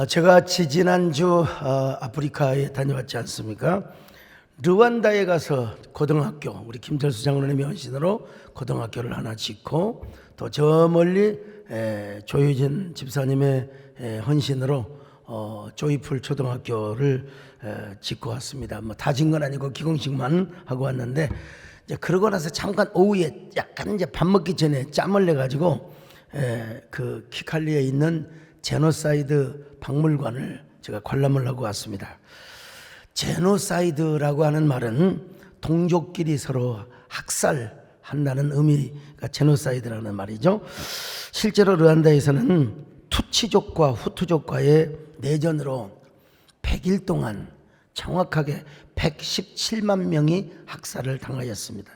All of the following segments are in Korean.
제가 지난주 아프리카에 다녀왔지 않습니까? 르완다에 가서 고등학교, 우리 김철수 장로님의 헌신으로 고등학교를 하나 짓고, 또 저 멀리 조유진 집사님의 헌신으로 조이풀 초등학교를 짓고 왔습니다. 뭐 다 짓 건 아니고 기공식만 하고 왔는데, 이제 그러고 나서 잠깐 오후에 약간 이제 밥 먹기 전에 짬을 내 가지고 그 키칼리에 있는 제노사이드 박물관을 제가 관람을 하고 왔습니다. 제노사이드라고 하는 말은 동족끼리 서로 학살한다는 의미가 제노사이드라는 말이죠. 실제로 르완다에서는 투치족과 후투족과의 내전으로 100일 동안 정확하게 117만 명이 학살을 당하였습니다.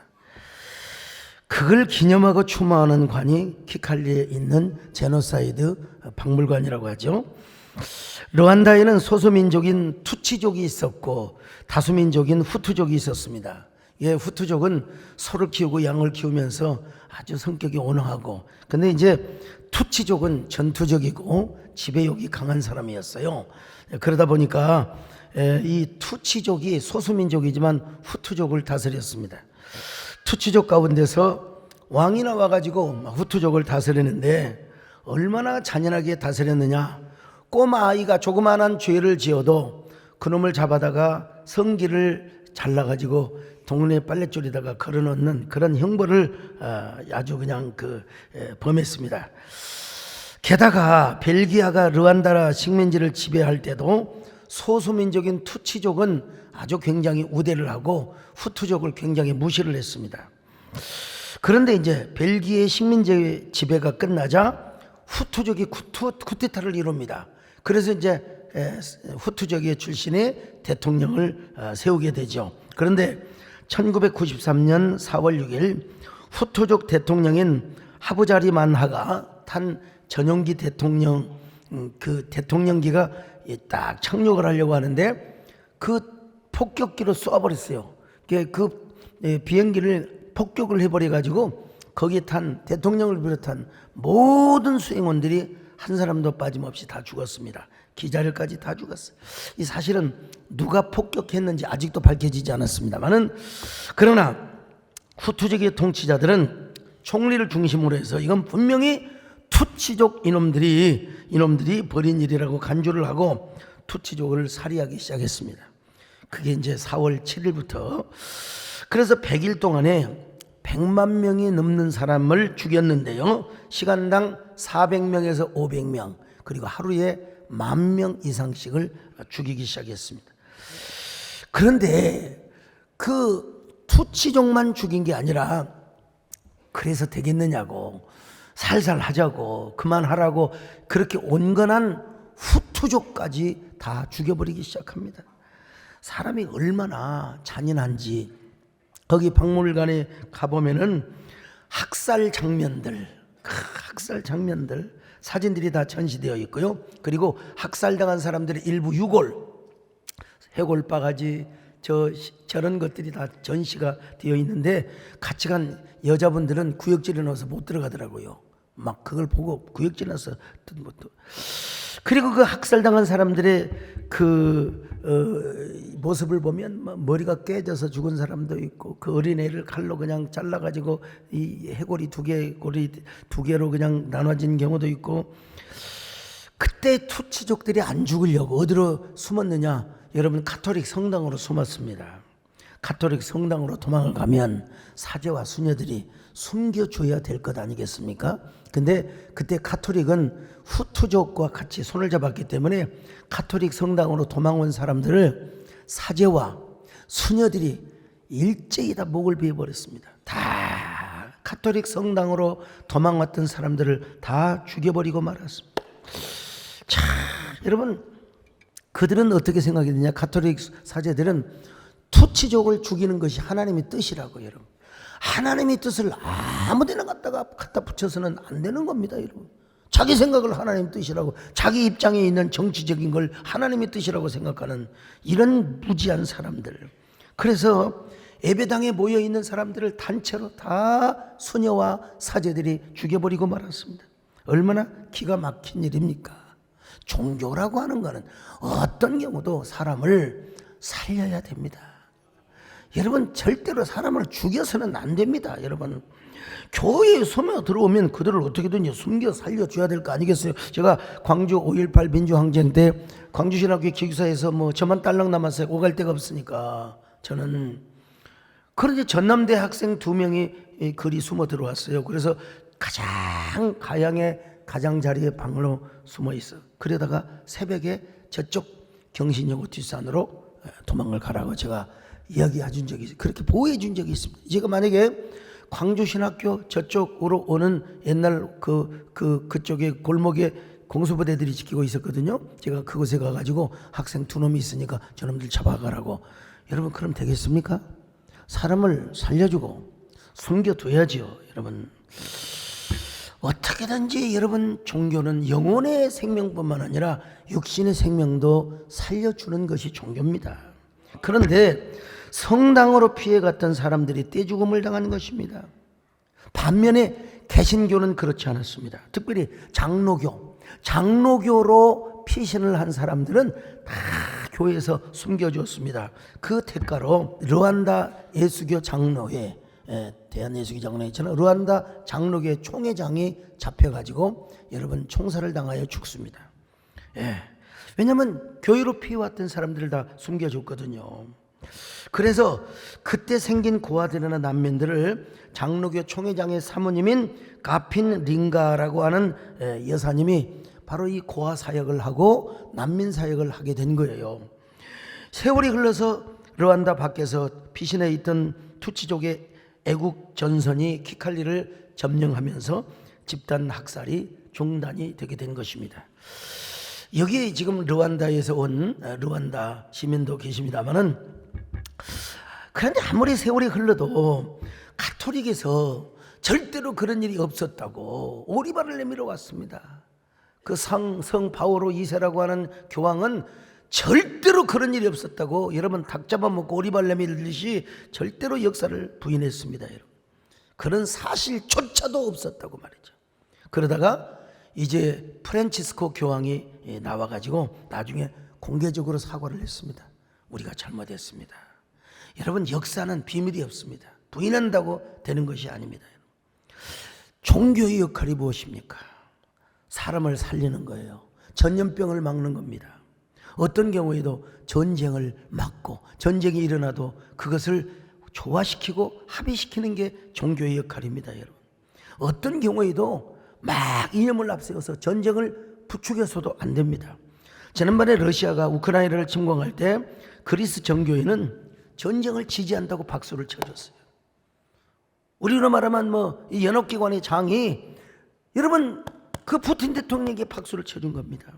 그걸 기념하고 추모하는 관이 키칼리에 있는 제노사이드 박물관이라고 하죠. 르완다에는 소수민족인 투치족이 있었고 다수민족인 후투족이 있었습니다. 후투족은 소를 키우고 양을 키우면서 아주 성격이 온화하고, 근데 이제 투치족은 전투적이고 지배욕이 강한 사람이었어요. 그러다 보니까 이 투치족이 소수민족이지만 후투족을 다스렸습니다. 투치족 가운데서 왕이 나와가지고 후투족을 다스리는데 얼마나 잔인하게 다스렸느냐. 꼬마 아이가 조그마한 죄를 지어도 그놈을 잡아다가 성기를 잘라가지고 동네 빨랫줄에다가 걸어놓는 그런 형벌을 아주 그냥 범했습니다. 게다가 벨기아가 르완다 식민지를 지배할 때도 소수민족인 투치족은 아주 굉장히 우대를 하고 후투족을 굉장히 무시를 했습니다. 그런데 이제 벨기에 식민지 지배가 끝나자 후투족이 쿠데타를 이룹니다. 그래서 이제 후투족의 출신의 대통령을 세우게 되죠. 그런데 1993년 4월 6일 후투족 대통령인 하부자리 만하가 탄 전용기 대통령, 그 대통령기가 딱 착륙을 하려고 하는데 그 폭격기로 쏘아버렸어요. 그 비행기를 폭격을 해버려가지고 거기에 탄 대통령을 비롯한 모든 수행원들이 한 사람도 빠짐없이 다 죽었습니다. 기자들까지 다 죽었어요. 이 사실은 누가 폭격했는지 아직도 밝혀지지 않았습니다만은, 그러나 후투족의 통치자들은 총리를 중심으로 해서 이건 분명히 투치족 이놈들이 벌인 일이라고 간주를 하고 투치족을 살해하기 시작했습니다. 그게 이제 4월 7일부터. 그래서 100일 동안에 100만 명이 넘는 사람을 죽였는데요. 시간당 400명에서 500명, 그리고 하루에 10,000명 이상씩을 죽이기 시작했습니다. 그런데 그 투치족만 죽인 게 아니라 그래서 되겠느냐고, 살살 하자고, 그만하라고 그렇게 온건한 후투족까지 다 죽여버리기 시작합니다. 사람이 얼마나 잔인한지 거기 박물관에 가보면은 학살 장면들 사진들이 다 전시되어 있고요. 그리고 학살당한 사람들의 일부 유골, 해골바가지 저런 것들이 다 전시가 되어 있는데, 같이 간 여자분들은 구역질에 넣어서 못 들어가더라고요. 막 그걸 보고 구역질 나서. 그리고 그 학살당한 사람들의 모습을 보면 머리가 깨져서 죽은 사람도 있고, 그 어린애를 칼로 그냥 잘라가지고 이 해골이 고리 두 개로 그냥 나눠진 경우도 있고. 그때 투치족들이 안 죽으려고 어디로 숨었느냐? 여러분, 가톨릭 성당으로 숨었습니다. 가톨릭 성당으로 도망을 가면 사제와 수녀들이 숨겨줘야 될 것 아니겠습니까? 근데 그때 가톨릭은 후투족과 같이 손을 잡았기 때문에 가톨릭 성당으로 도망온 사람들을 사제와 수녀들이 일제히 다 목을 베어버렸습니다. 다 가톨릭 성당으로 도망왔던 사람들을 다 죽여버리고 말았습니다. 자, 여러분, 그들은 어떻게 생각했느냐? 가톨릭 사제들은 투치족을 죽이는 것이 하나님의 뜻이라고. 여러분, 하나님의 뜻을 아무데나 갖다 붙여서는 안 되는 겁니다. 여러분, 자기 생각을 하나님 뜻이라고, 자기 입장에 있는 정치적인 걸 하나님의 뜻이라고 생각하는 이런 무지한 사람들. 그래서 예배당에 모여있는 사람들을 단체로 다 수녀와 사제들이 죽여버리고 말았습니다. 얼마나 기가 막힌 일입니까? 종교라고 하는 것은 어떤 경우도 사람을 살려야 됩니다. 여러분, 절대로 사람을 죽여서는 안 됩니다. 여러분, 교회에 소매 들어오면 그들을 어떻게든지 숨겨 살려줘야 될 거 아니겠어요? 제가 광주 5.18 민주항쟁 때 광주신학교 기숙사에서 뭐 저만 딸랑 남았어요. 오갈 데가 없으니까. 저는 그런데 전남대 학생 2명이 글이 숨어 들어왔어요. 그래서 가장 가양의 가장자리에 방으로 숨어 있어. 그러다가 새벽에 저쪽 경신여고 뒷산으로 도망을 가라고 제가 이야기해 준 적이 있어요. 그렇게 보호해 준 적이 있습니다. 제가 만약에 광주신학교 저쪽으로 오는 옛날 그쪽에 골목에 공수부대들이 지키고 있었거든요. 제가 그곳에 가가지고 학생 2놈이 있으니까 저놈들 잡아가라고. 여러분, 그럼 되겠습니까? 사람을 살려주고 숨겨둬야죠. 여러분, 어떻게든지 여러분, 종교는 영혼의 생명뿐만 아니라 육신의 생명도 살려주는 것이 종교입니다. 그런데 성당으로 피해갔던 사람들이 떼죽음을 당한 것입니다. 반면에 개신교는 그렇지 않았습니다. 특별히 장로교로 피신을 한 사람들은 다 교회에서 숨겨줬습니다. 그 대가로 르완다 예수교 장로회, 대한예수교 장로회 있잖아요. 르완다 장로교회 총회장이 잡혀가지고 여러분 총살을 당하여 죽습니다. 왜냐하면 교회로 피해왔던 사람들을 다 숨겨줬거든요. 그래서 그때 생긴 고아들이나 난민들을 장로교 총회장의 사모님인 가핀 링가라고 하는 여사님이 바로 이 고아 사역을 하고 난민 사역을 하게 된 거예요. 세월이 흘러서 르완다 밖에서 피신해 있던 투치족의 애국 전선이 키칼리를 점령하면서 집단 학살이 중단이 되게 된 것입니다. 여기 지금 르완다에서 온 르완다 시민도 계십니다만은, 그런데 아무리 세월이 흘러도 가톨릭에서 절대로 그런 일이 없었다고 오리발을 내밀어 왔습니다. 그 성 바오로 2세라고 하는 교황은 절대로 그런 일이 없었다고, 여러분 닭 잡아먹고 오리발 내밀듯이 절대로 역사를 부인했습니다. 여러분, 그런 사실조차도 없었다고 말이죠. 그러다가 이제 프란치스코 교황이 나와가지고 나중에 공개적으로 사과를 했습니다. 우리가 잘못했습니다. 여러분, 역사는 비밀이 없습니다. 부인한다고 되는 것이 아닙니다. 종교의 역할이 무엇입니까? 사람을 살리는 거예요. 전염병을 막는 겁니다. 어떤 경우에도 전쟁을 막고, 전쟁이 일어나도 그것을 조화시키고 합의시키는 게 종교의 역할입니다. 여러분, 어떤 경우에도 막 이념을 앞세워서 전쟁을 부추겨서도 안 됩니다. 지난번에 러시아가 우크라이나를 침공할 때 그리스 정교회는 전쟁을 지지한다고 박수를 쳐줬어요. 우리로 말하면 이 연합기관의 장이, 여러분, 그 푸틴 대통령에게 박수를 쳐준 겁니다.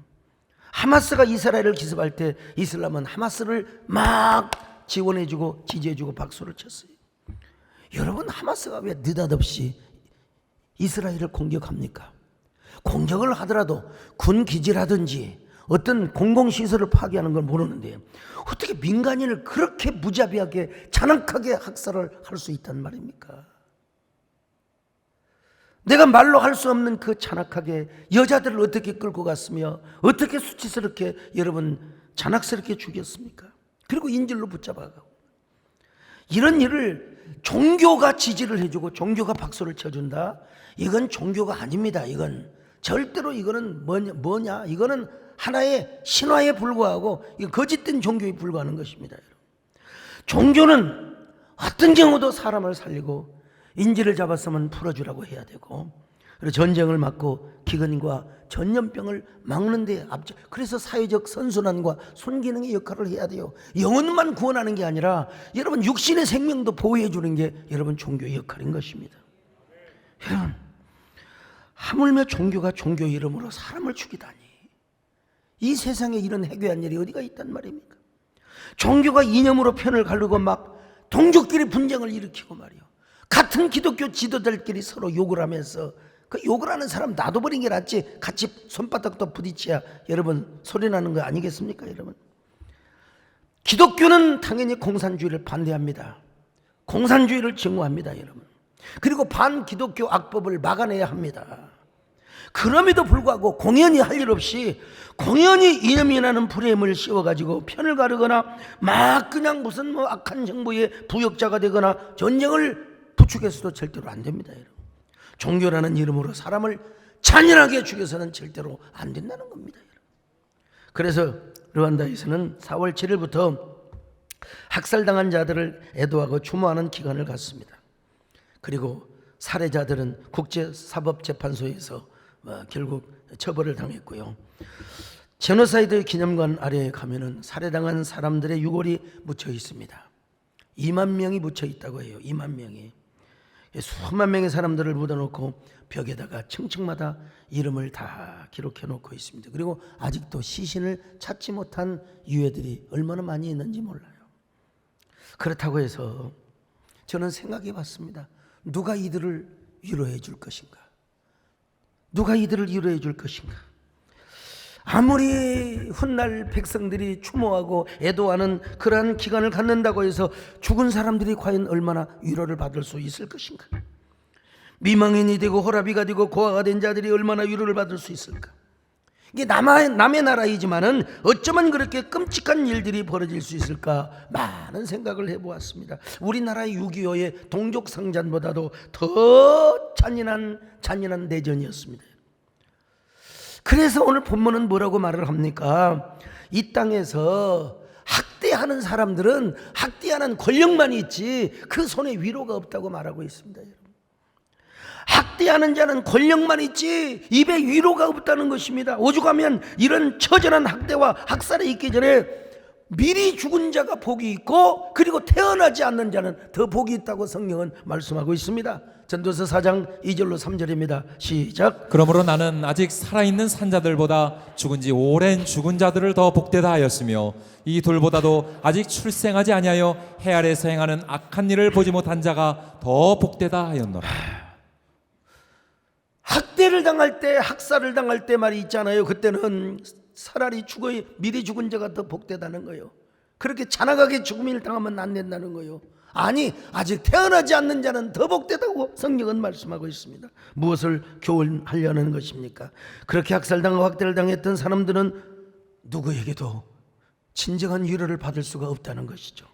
하마스가 이스라엘을 기습할 때 이슬람은 하마스를 막 지원해주고 지지해주고 박수를 쳤어요. 여러분, 하마스가 왜 느닷없이 이스라엘을 공격합니까? 공격을 하더라도 군 기지라든지 어떤 공공시설을 파괴하는 걸 모르는데 어떻게 민간인을 그렇게 무자비하게 잔악하게 학살을 할 수 있단 말입니까? 내가 말로 할 수 없는 그 잔악하게 여자들을 어떻게 끌고 갔으며 어떻게 수치스럽게 여러분 잔악스럽게 죽였습니까? 그리고 인질로 붙잡아가고, 이런 일을 종교가 지지를 해주고 종교가 박수를 쳐준다? 이건 종교가 아닙니다. 이건 절대로, 이거는 뭐냐? 이거는 하나의 신화에 불과하고 이거 거짓된 종교에 불과하는 것입니다. 종교는 어떤 경우도 사람을 살리고 인질을 잡았으면 풀어주라고 해야 되고, 그리고 전쟁을 막고 기근과 전염병을 막는 데 앞서, 그래서 사회적 선순환과 순기능의 역할을 해야 돼요. 영혼만 구원하는 게 아니라 여러분 육신의 생명도 보호해 주는 게 여러분 종교의 역할인 것입니다. 여러분, 하물며 종교가 종교 이름으로 사람을 죽이다니, 이 세상에 이런 해괴한 일이 어디가 있단 말입니까? 종교가 이념으로 편을 가르고 막 동족끼리 분쟁을 일으키고 말이요, 같은 기독교 지도자들끼리 서로 욕을 하면서, 그 욕을 하는 사람 놔둬버린 게 낫지 같이 손바닥도 부딪혀야 여러분 소리 나는 거 아니겠습니까? 여러분, 기독교는 당연히 공산주의를 반대합니다. 공산주의를 증오합니다. 여러분, 그리고 반기독교 악법을 막아내야 합니다. 그럼에도 불구하고 공연히 할 일 없이 공연히 이념이라는 프레임을 씌워가지고 편을 가르거나 막 그냥 무슨 뭐 악한 정부의 부역자가 되거나 전쟁을 부추겨서도 절대로 안 됩니다. 여러분. 종교라는 이름으로 사람을 잔인하게 죽여서는 절대로 안 된다는 겁니다. 여러분. 그래서 르완다에서는 4월 7일부터 학살당한 자들을 애도하고 추모하는 기간을 갖습니다. 그리고 살해자들은 국제사법재판소에서 결국 처벌을 당했고요. 제노사이드 기념관 아래에 가면은 살해당한 사람들의 유골이 묻혀 있습니다. 2만 명이 묻혀 있다고 해요. 2만 명이. 수만 명의 사람들을 묻어놓고 벽에다가 층층마다 이름을 다 기록해 놓고 있습니다. 그리고 아직도 시신을 찾지 못한 유해들이 얼마나 많이 있는지 몰라요. 그렇다고 해서 저는 생각해 봤습니다. 누가 이들을 위로해 줄 것인가? 누가 이들을 위로해 줄 것인가? 아무리 훗날 백성들이 추모하고 애도하는 그러한 기간을 갖는다고 해서 죽은 사람들이 과연 얼마나 위로를 받을 수 있을 것인가? 미망인이 되고 호라비가 되고 고아가 된 자들이 얼마나 위로를 받을 수 있을까? 이게 남의 나라이지만은 어쩌면 그렇게 끔찍한 일들이 벌어질 수 있을까? 많은 생각을 해보았습니다. 우리나라의 6.25의 동족상잔보다도 더 잔인한 내전이었습니다. 그래서 오늘 본문은 뭐라고 말을 합니까? 이 땅에서 학대하는 사람들은 학대하는 권력만 있지 그 손에 위로가 없다고 말하고 있습니다. 학대하는 자는 권력만 있지 입에 위로가 없다는 것입니다. 오죽하면 이런 처절한 학대와 학살이 있기 전에 미리 죽은 자가 복이 있고 그리고 태어나지 않는 자는 더 복이 있다고 성경은 말씀하고 있습니다. 전도서 4장 2절로 3절입니다. 시작. 그러므로 나는 아직 살아있는 산자들보다 죽은 지 오랜 죽은 자들을 더 복되다 하였으며 이 둘보다도 아직 출생하지 아니하여 해 아래에서 행하는 악한 일을 보지 못한 자가 더 복되다 하였노라. 학대를 당할 때 학살을 당할 때 말이 있잖아요. 그때는 차라리 미리 죽은 자가 더 복되다는 거예요. 그렇게 잔악하게 죽음을 당하면 안 된다는 거예요. 아니 아직 태어나지 않는 자는 더 복되다고 성경은 말씀하고 있습니다. 무엇을 교훈하려는 것입니까? 그렇게 학살당하고 학대를 당했던 사람들은 누구에게도 진정한 위로를 받을 수가 없다는 것이죠.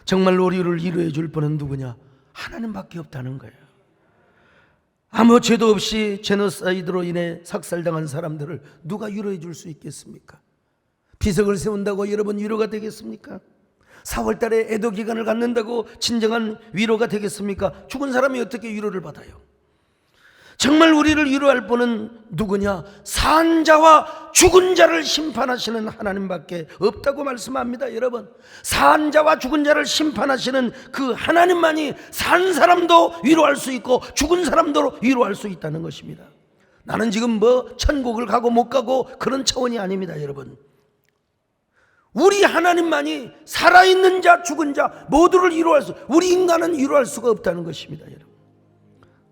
정말로 우리를 위로해 줄 분은 누구냐? 하나님밖에 없다는 거예요. 아무 죄도 없이 제노사이드로 인해 삭살당한 사람들을 누가 위로해 줄 수 있겠습니까? 비석을 세운다고 여러분 위로가 되겠습니까? 4월 달에 애도 기간을 갖는다고 진정한 위로가 되겠습니까? 죽은 사람이 어떻게 위로를 받아요? 정말 우리를 위로할 분은 누구냐? 산 자와 죽은 자를 심판하시는 하나님밖에 없다고 말씀합니다. 여러분, 산 자와 죽은 자를 심판하시는 그 하나님만이 산 사람도 위로할 수 있고 죽은 사람도 위로할 수 있다는 것입니다. 나는 지금 천국을 가고 못 가고 그런 차원이 아닙니다. 여러분, 우리 하나님만이 살아있는 자 죽은 자 모두를 위로할 수, 우리 인간은 위로할 수가 없다는 것입니다. 여러분,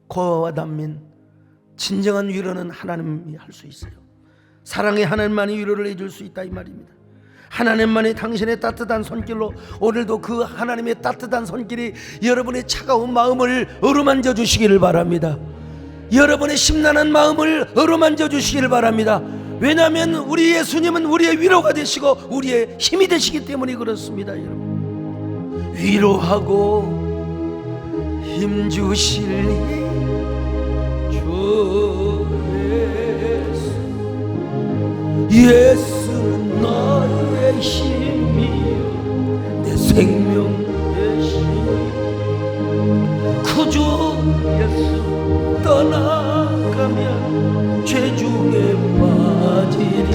고아와 난민 진정한 위로는 하나님이 할 수 있어요. 사랑의 하나님만이 위로를 해줄 수 있다 이 말입니다. 하나님만이 당신의 따뜻한 손길로 오늘도 그 하나님의 따뜻한 손길이 여러분의 차가운 마음을 어루만져 주시기를 바랍니다. 여러분의 심란한 마음을 어루만져 주시기를 바랍니다. 왜냐하면 우리 예수님은 우리의 위로가 되시고 우리의 힘이 되시기 때문에 그렇습니다. 여러분, 위로하고 힘주실 예수는 나의 힘이요 내 생명 되시니 구주 예수 떠나가면 죄중에 빠지리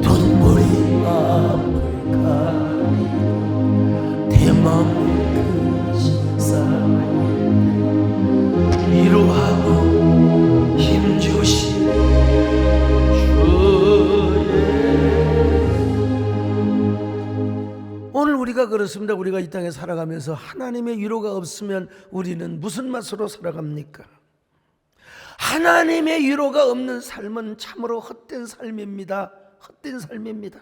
눈물이 앞을 가리 대마음을 크신 사랑 위로하고 힘주시 오늘 우리가 그렇습니다. 우리가 이 땅에 살아가면서 하나님의 위로가 없으면 우리는 무슨 맛으로 살아갑니까? 하나님의 위로가 없는 삶은 참으로 헛된 삶입니다. 헛된 삶입니다.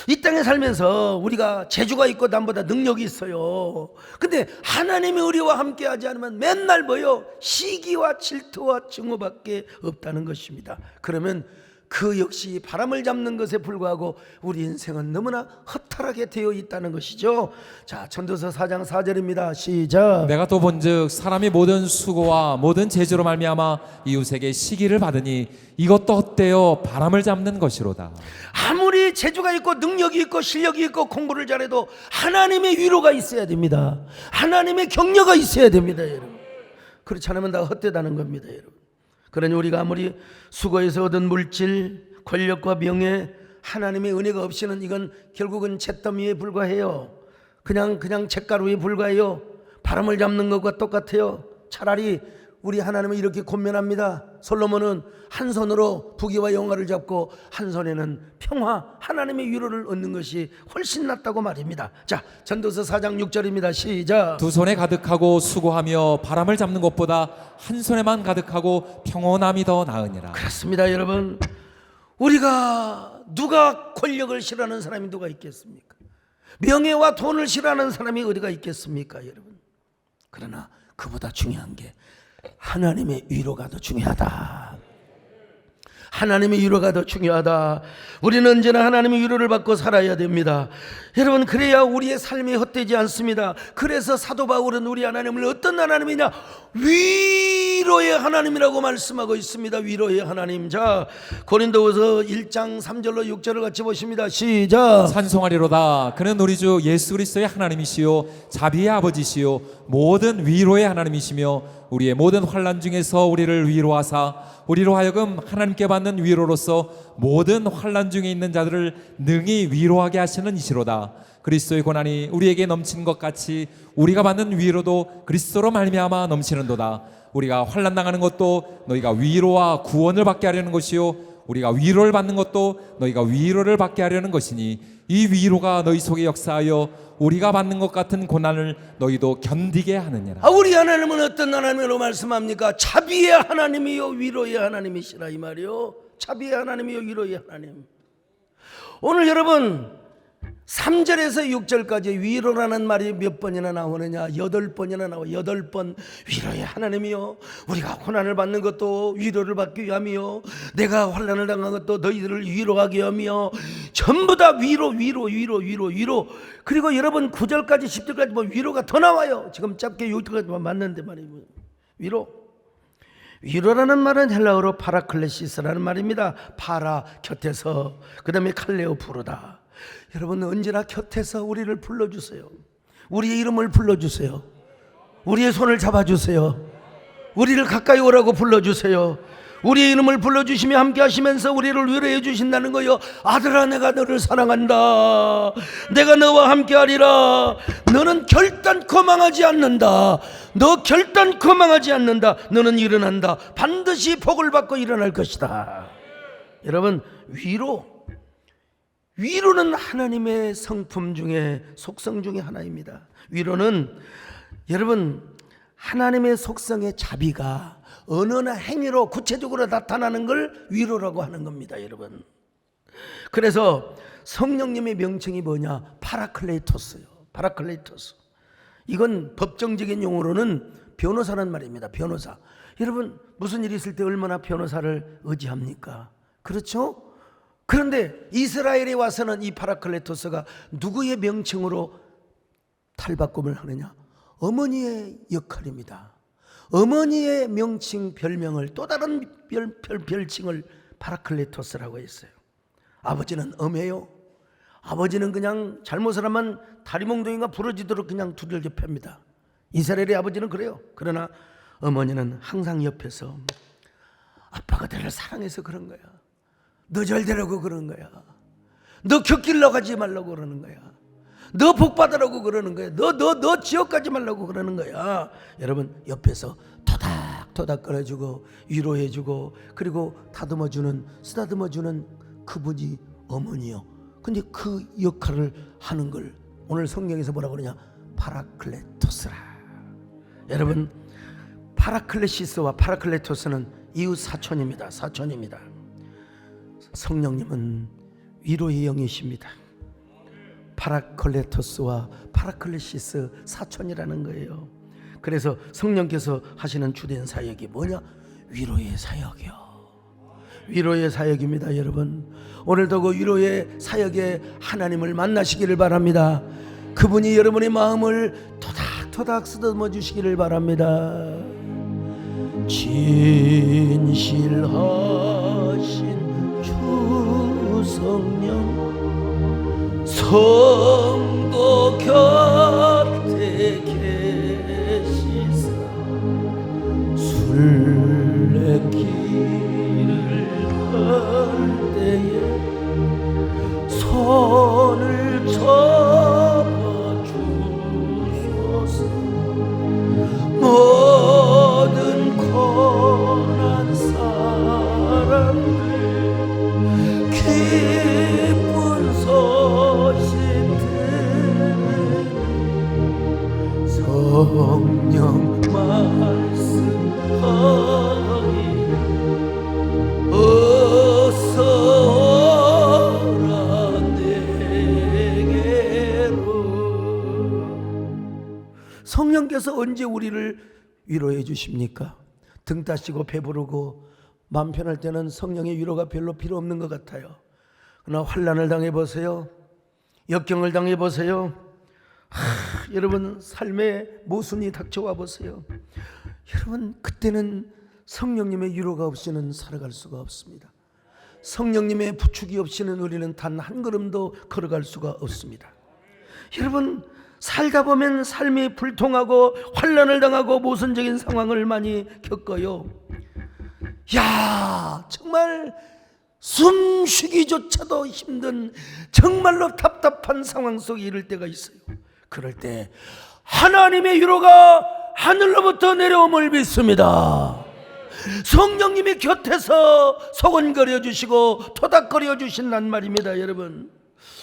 이 땅에 살면서 우리가 재주가 있고 남보다 능력이 있어요. 근데 하나님의 의리와 함께하지 않으면 맨날 뭐요? 시기와 질투와 증오밖에 없다는 것입니다. 그러면 그 역시 바람을 잡는 것에 불과하고 우리 인생은 너무나 허탈하게 되어 있다는 것이죠. 자, 전도서 4장 4절입니다. 시작. 내가 또 본즉 사람이 모든 수고와 모든 재주로 말미암아 이웃에게 시기를 받으니 이것도 헛되어 바람을 잡는 것이로다. 아무리 재주가 있고 능력이 있고 실력이 있고 공부를 잘해도 하나님의 위로가 있어야 됩니다. 하나님의 격려가 있어야 됩니다, 여러분. 그렇지 않으면 다 헛되다는 겁니다, 여러분. 그러니 우리가 아무리 수고해서 얻은 물질, 권력과 명예, 하나님의 은혜가 없이는 이건 결국은 잿더미에 불과해요. 그냥 잿가루에 불과해요. 바람을 잡는 것과 똑같아요. 차라리 우리 하나님은 이렇게 권면합니다. 솔로몬은 한 손으로 부귀와 영화를 잡고 한 손에는 평화, 하나님의 위로를 얻는 것이 훨씬 낫다고 말입니다. 자, 전도서 4장 6절입니다. 시작. 두 손에 가득하고 수고하며 바람을 잡는 것보다 한 손에만 가득하고 평온함이 더 나으니라. 그렇습니다, 여러분. 우리가 누가 권력을 싫어하는 사람이 누가 있겠습니까? 명예와 돈을 싫어하는 사람이 어디가 있겠습니까, 여러분? 그러나 그보다 중요한 게 하나님의 위로가 더 중요하다. 하나님의 위로가 더 중요하다. 우리는 언제나 하나님의 위로를 받고 살아야 됩니다. 여러분, 그래야 우리의 삶이 헛되지 않습니다. 그래서 사도 바울은 우리 하나님을 어떤 하나님이냐? 위로의 하나님이라고 말씀하고 있습니다. 위로의 하나님. 자, 고린도후서 1장 3절로 6절을 같이 보십니다. 시작. 찬송하리로다. 그는 우리 주 예수 그리스도의 하나님이시요 자비의 아버지시요 모든 위로의 하나님이시며 우리의 모든 환난 중에서 우리를 위로하사 우리로 하여금 하나님께 받는 위로로서 모든 환난 중에 있는 자들을 능히 위로하게 하시는 이시로다. 그리스도의 고난이 우리에게 넘친 것 같이 우리가 받는 위로도 그리스도로 말미암아 넘치는도다. 우리가 환난 당하는 것도 너희가 위로와 구원을 받게 하려는 것이요 우리가 위로를 받는 것도 너희가 위로를 받게 하려는 것이니 이 위로가 너희 속에 역사하여 우리가 받는 것 같은 고난을 너희도 견디게 하느니라. 우리 하나님은 어떤 하나님으로 말씀합니까? 자비의 하나님이요 위로의 하나님이시라 이 말이요. 자비의 하나님이요 위로의 하나님. 오늘 여러분 3절에서 6절까지 위로라는 말이 몇 번이나 나오느냐? 8번이나 나와. 8번. 위로의 하나님이요 우리가 고난을 받는 것도 위로를 받기 위함이요 내가 환난을 당한 것도 너희들을 위로하기 위함이요 전부 다 위로. 그리고 여러분 9절까지 10절까지 뭐 위로가 더 나와요. 지금 짧게 6절까지만 맞는데 말이에요. 위로라는 말은 헬라어로 파라클레시스라는 말입니다. 파라 곁에서, 그 다음에 칼레오 부르다. 여러분 언제나 곁에서 우리를 불러주세요. 우리의 이름을 불러주세요. 우리의 손을 잡아주세요. 우리를 가까이 오라고 불러주세요. 우리의 이름을 불러주시며 함께 하시면서 우리를 위로해 주신다는 거요. 아들아 내가 너를 사랑한다. 내가 너와 함께 하리라. 너는 결단코 망하지 않는다. 너 결단코 망하지 않는다. 너는 일어난다. 반드시 복을 받고 일어날 것이다. 여러분 위로는 하나님의 성품 중에 속성 중에 하나입니다. 위로는 여러분 하나님의 속성의 자비가 언어나 행위로 구체적으로 나타나는 걸 위로라고 하는 겁니다, 여러분. 그래서 성령님의 명칭이 뭐냐? 파라클레이토스요. 파라클레이토스. 이건 법정적인 용어로는 변호사란 말입니다. 변호사. 여러분 무슨 일이 있을 때 얼마나 변호사를 의지합니까? 그렇죠? 그런데 이스라엘에 와서는 이 파라클레토스가 누구의 명칭으로 탈바꿈을 하느냐? 어머니의 역할입니다. 어머니의 명칭 별명을 또 다른 별칭을 파라클레토스라고 했어요. 아버지는 엄해요. 아버지는 그냥 잘못을 하면 다리몽둥이가 부러지도록 그냥 두들겨 팹니다. 이스라엘의 아버지는 그래요. 그러나 어머니는 항상 옆에서 아빠가 너를 사랑해서 그런 거야. 너 잘 되라고 그러는 거야. 너 곁길로 가지 말라고 그러는 거야. 너 복 받으라고 그러는 거야. 너 지옥 가지 말라고 그러는 거야. 여러분 옆에서 토닥토닥 끌어주고 위로해주고 그리고 쓰다듬어주는 그분이 어머니요. 근데 그 역할을 하는 걸 오늘 성경에서 뭐라고 그러냐? 파라클레토스라. 여러분 파라클레시스와 파라클레토스는 이웃 사촌입니다. 성령님은 위로의 영이십니다. 파라클레토스와 파라클레시스 사촌이라는 거예요. 그래서 성령께서 하시는 주된 사역이 뭐냐? 위로의 사역이요. 위로의 사역입니다. 여러분, 오늘도 그 위로의 사역에 하나님을 만나시기를 바랍니다. 그분이 여러분의 마음을 토닥토닥 쓰다듬어 주시기를 바랍니다. 진실하신 주 성령, 성도 곁에 계시사 순례길을 걸 때에 손을 잡아주소서. 모든 고난 사람들 기쁜 소식 들으니 성령 말씀하니 어서 오라 내게로. 성령께서 언제 우리를 위로해 주십니까? 등 따시고 배부르고 마음 편할 때는 성령의 위로가 별로 필요 없는 것 같아요. 그러나 환난을 당해보세요. 역경을 당해보세요. 여러분, 삶의 모순이 닥쳐와 보세요. 여러분, 그때는 성령님의 위로가 없이는 살아갈 수가 없습니다. 성령님의 부축이 없이는 우리는 단 한 걸음도 걸어갈 수가 없습니다. 여러분, 살다 보면 삶이 불통하고 환난을 당하고 모순적인 상황을 많이 겪어요. 야, 정말 숨쉬기조차도 힘든 정말로 답답한 상황 속에 이를 때가 있어요. 그럴 때 하나님의 위로가 하늘로부터 내려옴을 믿습니다. 성령님이 곁에서 소곤거려 주시고 토닥거려 주신단 말입니다. 여러분,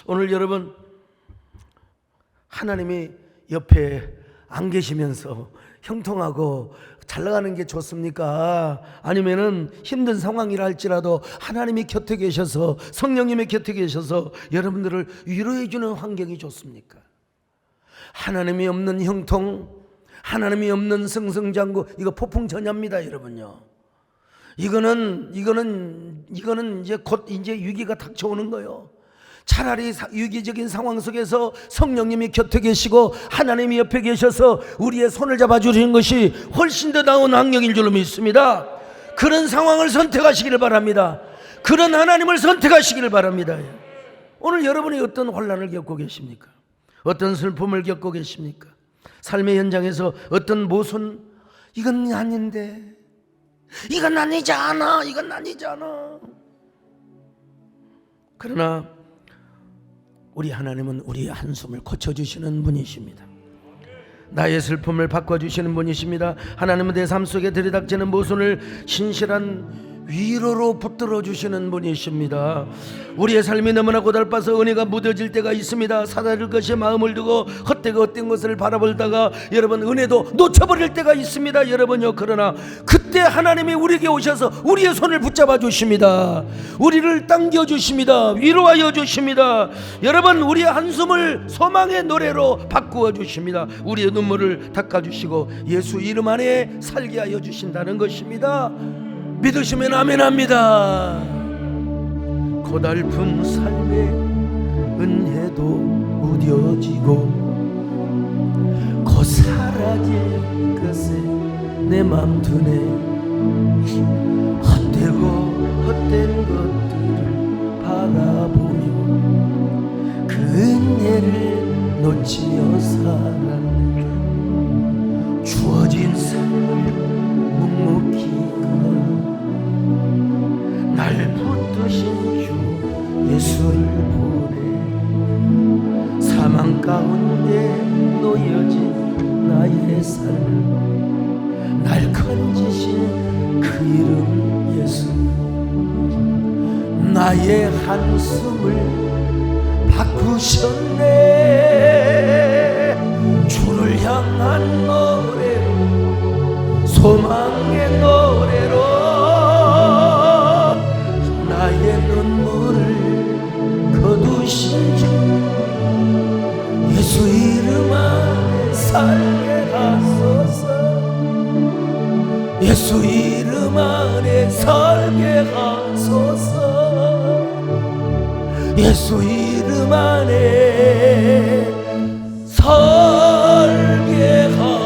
오늘 여러분, 하나님이 옆에 안 계시면서 형통하고 잘 나가는 게 좋습니까? 아니면은 힘든 상황이라 할지라도 하나님이 곁에 계셔서, 성령님이 곁에 계셔서 여러분들을 위로해 주는 환경이 좋습니까? 하나님이 없는 형통, 하나님이 없는 승승장구, 이거 폭풍전야입니다, 여러분요. 이거는 이제 곧 이제 위기가 닥쳐오는 거예요. 차라리 위기적인 상황 속에서 성령님이 곁에 계시고 하나님이 옆에 계셔서 우리의 손을 잡아주시는 것이 훨씬 더 나은 환경인 줄로 믿습니다. 그런 상황을 선택하시기를 바랍니다. 그런 하나님을 선택하시기를 바랍니다. 오늘 여러분이 어떤 환난을 겪고 계십니까? 어떤 슬픔을 겪고 계십니까? 삶의 현장에서 어떤 모순, 이건 아닌데, 이건 아니지 않아, 이건 아니지 않아. 그러나 우리 하나님은 우리의 한숨을 고쳐주시는 분이십니다. 나의 슬픔을 바꿔주시는 분이십니다. 하나님은 내 삶 속에 들이닥치는 모순을 신실한 위로로 붙들어 주시는 분이십니다. 우리의 삶이 너무나 고달파서 은혜가 무뎌질 때가 있습니다. 사다릴 것에 마음을 두고 헛되고 헛된 것을 바라보다가 여러분 은혜도 놓쳐버릴 때가 있습니다. 여러분요, 그러나 그때 하나님이 우리에게 오셔서 우리의 손을 붙잡아 주십니다. 우리를 당겨 주십니다. 위로하여 주십니다. 여러분, 우리의 한숨을 소망의 노래로 바꾸어 주십니다. 우리의 눈물을 닦아 주시고 예수 이름 안에 살게 하여 주신다는 것입니다. 믿으시면 아멘합니다. 고달픈 삶의 은혜도 무뎌지고 곧 사라질 것에 내 맘 두네. 헛되고 헛된 것들을 바라보며 그 은혜를 놓치며 살았네. 주어진 삶을 묵묵히 날 붙드신 주 예수를 보내. 사망 가운데 놓여진 나의 삶을 날 건지신 그 이름 예수. 나의 한숨을 바꾸셨네. 주를 향한 노래로, 소망의 노래로 나의 눈물을 거두신 주 예수 이름 안에 살게 하소서. 예수 이름 안에 살게 하소서. 예수 이름 안에 살게 하소서.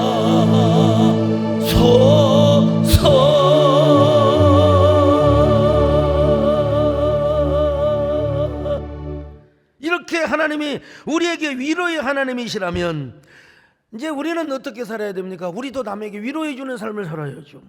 이렇게 하나님이 우리에게 위로의 하나님이시라면 이제 우리는 어떻게 살아야 됩니까? 우리도 남에게 위로해 주는 삶을 살아야죠.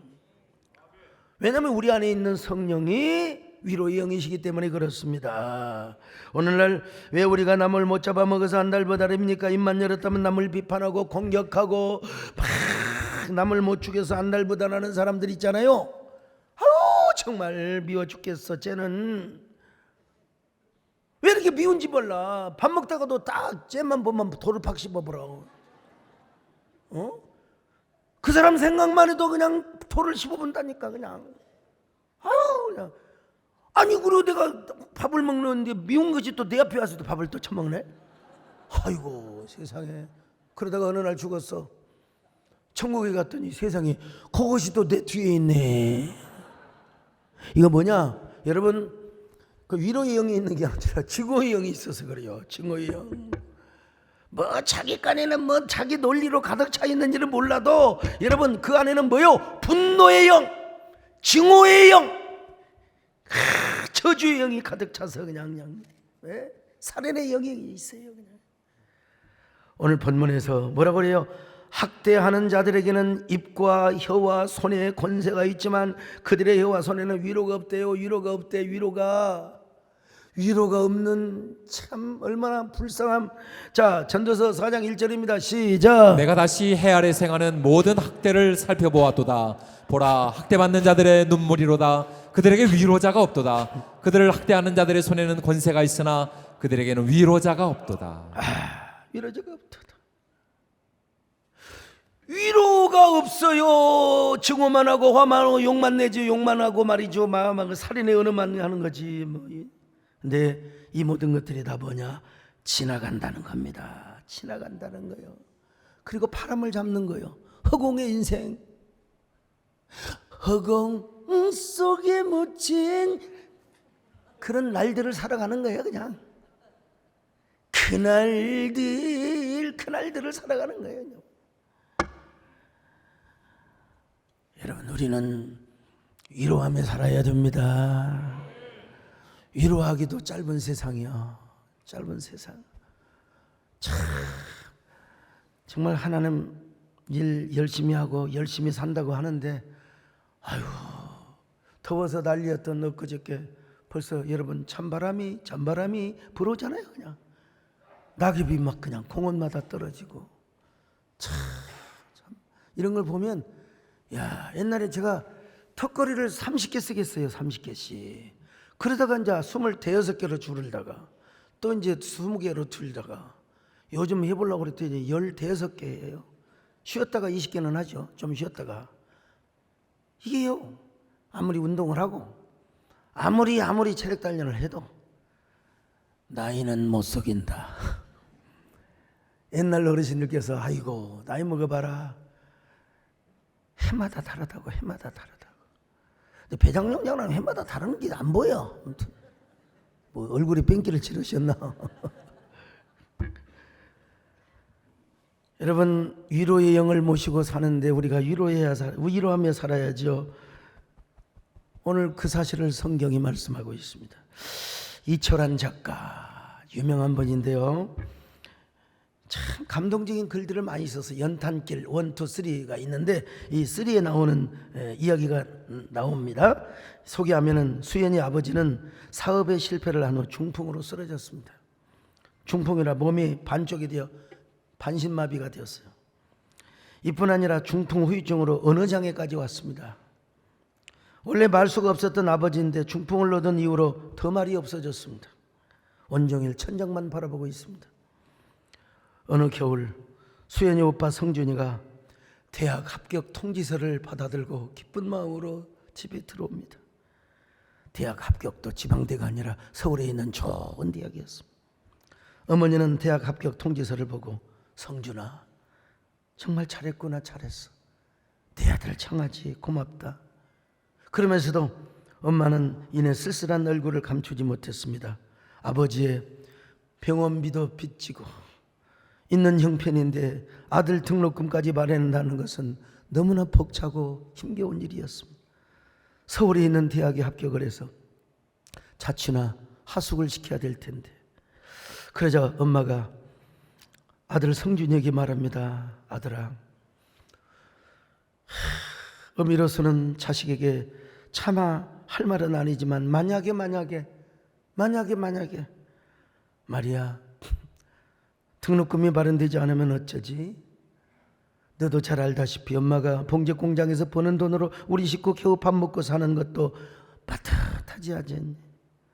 왜냐하면 우리 안에 있는 성령이 위로의 영이시기 때문에 그렇습니다. 오늘날 왜 우리가 남을 못 잡아먹어서 한 달보다 다릅니까? 입만 열었다면 남을 비판하고 공격하고 막 남을 못 죽여서 한 달보다 나는 사람들 있잖아요. 아유 정말 미워 죽겠어. 쟤는 왜 이렇게 미운지 몰라. 밥 먹다가도 딱 쟤만 보면 돌을 팍 씹어버려. 그 사람 생각만 해도 그냥 돌을 씹어본다니까 그냥. 아유 그냥. 아니 그리고 내가 밥을 먹는데 미운 것이 또 내 앞에 와서도 밥을 또 처먹네. 아이고 세상에. 그러다가 어느 날 죽었어. 천국에 갔더니 세상에 그것이 또 내 뒤에 있네. 이거 뭐냐 여러분, 그 위로의 영이 있는 게 아니라 증오의 영이 있어서 그래요. 증오의 영. 뭐 자기 간에는 뭐 자기 논리로 가득 차 있는지는 몰라도 여러분 그 안에는 뭐요? 분노의 영, 증오의 영, 저주의 영이 가득 차서 그냥 네? 살인의 영이 있어요. 그냥. 오늘 본문에서 뭐라고 그래요? 학대하는 자들에게는 입과 혀와 손에 권세가 있지만 그들의 혀와 손에는 위로가 없대요. 위로가 없대. 위로가 없는 참 얼마나 불쌍함. 자 전도서 4장 1절입니다. 시작. 내가 다시 해 아래 생하는 모든 학대를 살펴보았도다. 보라 학대받는 자들의 눈물이로다. 그들에게 위로자가 없도다. 그들을 학대하는 자들의 손에는 권세가 있으나 그들에게는 위로자가 없도다. 위로자가 없도다. 위로가 없어요. 증오만 하고 화만 하고 욕만 내죠. 욕만 하고 말이죠. 마음하고 살인의 언어만 하는 거지 뭐. 근데 이 모든 것들이 다 뭐냐? 지나간다는 겁니다. 지나간다는 거예요. 그리고 바람을 잡는 거예요. 허공의 인생. 허공 속에 묻힌 그런 날들을 살아가는 거예요. 그냥 그날들을 살아가는 거예요. 여러분 우리는 위로하며 살아야 됩니다. 위로하기도 짧은 세상이야. 짧은 세상. 참 정말 하나님 일 열심히 하고 열심히 산다고 하는데 아유 더워서 난리였던 엊그저께 벌써 여러분 찬바람이 불어오잖아요. 그냥 낙엽이 막 그냥 공원마다 떨어지고 참 이런 걸 보면 야 옛날에 제가 턱걸이를 30개 쓰겠어요. 30개씩. 그러다가 이제 26개로 줄을다가 또 이제 20개로 줄다가 요즘 해보려고 그랬더니 15개예요. 쉬었다가 20개는 하죠. 좀 쉬었다가. 이게요. 아무리 운동을 하고 아무리 체력 단련을 해도 나이는 못 속인다. 옛날 어르신들께서 아이고 나이 먹어봐라. 해마다 다르다고. 근데 배장용장은 해마다 다른 게 안 보여. 뭐 얼굴에 뺑기를 치르셨나? 여러분 위로의 영을 모시고 사는데 우리가 위로하며 살아야죠. 오늘 그 사실을 성경이 말씀하고 있습니다. 이철환 작가 유명한 분인데요. 참 감동적인 글들을 많이 써서 연탄길 1, 2, 3가 있는데 이 3에 나오는 이야기가 나옵니다. 소개하면은 수연이 아버지는 사업에 실패를 한 후 중풍으로 쓰러졌습니다. 중풍이라 몸이 반쪽이 되어 반신마비가 되었어요. 이뿐 아니라 중풍 후유증으로 언어장애까지 왔습니다. 원래 말수가 없었던 아버지인데 중풍을 얻은 이후로 더 말이 없어졌습니다. 온종일 천장만 바라보고 있습니다. 어느 겨울 수연이 오빠 성준이가 대학 합격 통지서를 받아들고 기쁜 마음으로 집에 들어옵니다. 대학 합격도 지방대가 아니라 서울에 있는 좋은 대학이었습니다. 어머니는 대학 합격 통지서를 보고 성준아, 정말 잘했구나, 잘했어. 내 아들 청하지, 고맙다. 그러면서도 엄마는 이내 쓸쓸한 얼굴을 감추지 못했습니다. 아버지의 병원비도 빚지고 있는 형편인데 아들 등록금까지 마련한다는 것은 너무나 벅차고 힘겨운 일이었습니다. 서울에 있는 대학에 합격을 해서 자취나 하숙을 시켜야 될 텐데, 그러자 엄마가 아들 성준이에게 말합니다. 아들아, 어미로서는 자식에게 차마 할 말은 아니지만 만약에 말이야, 등록금이 마련되지 않으면 어쩌지? 너도 잘 알다시피 엄마가 봉제 공장에서 버는 돈으로 우리 식구 겨우 밥 먹고 사는 것도 빠듯하지 않니?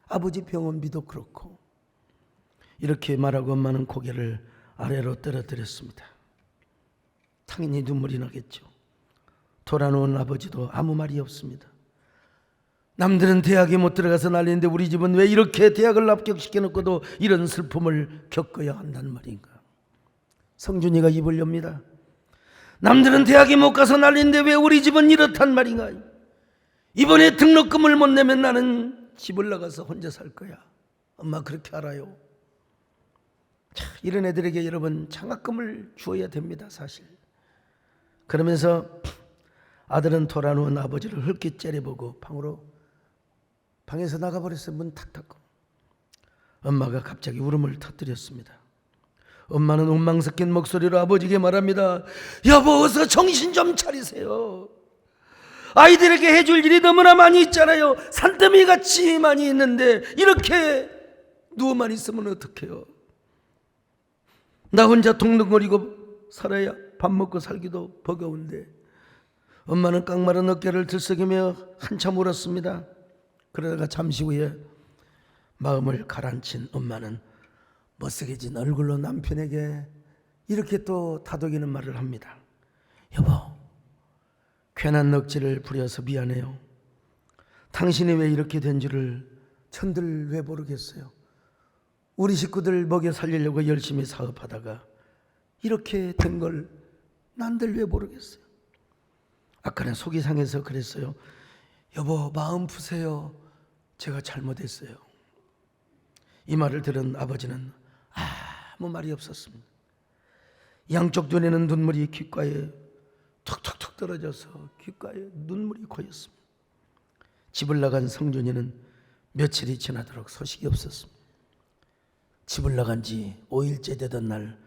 아버지 병원비도 그렇고. 이렇게 말하고 엄마는 고개를 아래로 떨어뜨렸습니다. 당연히 눈물이 나겠죠. 돌아놓은 아버지도 아무 말이 없습니다. 남들은 대학에 못 들어가서 난리인데 우리 집은 왜 이렇게 대학을 합격시켜놓고도 이런 슬픔을 겪어야 한단 말인가? 성준이가 입을 엽니다. 남들은 대학에 못 가서 난리인데 왜 우리 집은 이렇단 말인가? 이번에 등록금을 못 내면 나는 집을 나가서 혼자 살 거야. 엄마 그렇게 알아요. 자, 이런 애들에게 여러분 장학금을 주어야 됩니다, 사실. 그러면서 아들은 돌아누운 아버지를 흘낏 째려보고 방에서 나가버렸어요. 문 탁 닫고. 엄마가 갑자기 울음을 터뜨렸습니다. 엄마는 원망 섞인 목소리로 아버지에게 말합니다. 여보, 어서 정신 좀 차리세요. 아이들에게 해줄 일이 너무나 많이 있잖아요. 산더미 같이 많이 있는데 이렇게 누워만 있으면 어떡해요? 나 혼자 동동거리고 살아야 밥 먹고 살기도 버거운데. 엄마는 깡마른 어깨를 들썩이며 한참 울었습니다. 그러다가 잠시 후에 마음을 가라앉힌 엄마는 멋쓰게진 얼굴로 남편에게 이렇게 또 다독이는 말을 합니다. 여보, 괜한 넋질을 부려서 미안해요. 당신이 왜 이렇게 된 줄을 전들 왜 모르겠어요. 우리 식구들 먹여 살리려고 열심히 사업하다가 이렇게 된 걸 난들 왜 모르겠어요. 아까는 속이 상해서 그랬어요. 여보, 마음 푸세요. 제가 잘못했어요. 이 말을 들은 아버지는 아무 말이 없었습니다. 양쪽 눈에는 눈물이 귓가에 툭툭툭 떨어져서 귓가에 눈물이 고였습니다. 집을 나간 성준이는 며칠이 지나도록 소식이 없었습니다. 집을 나간 지 5일째 되던 날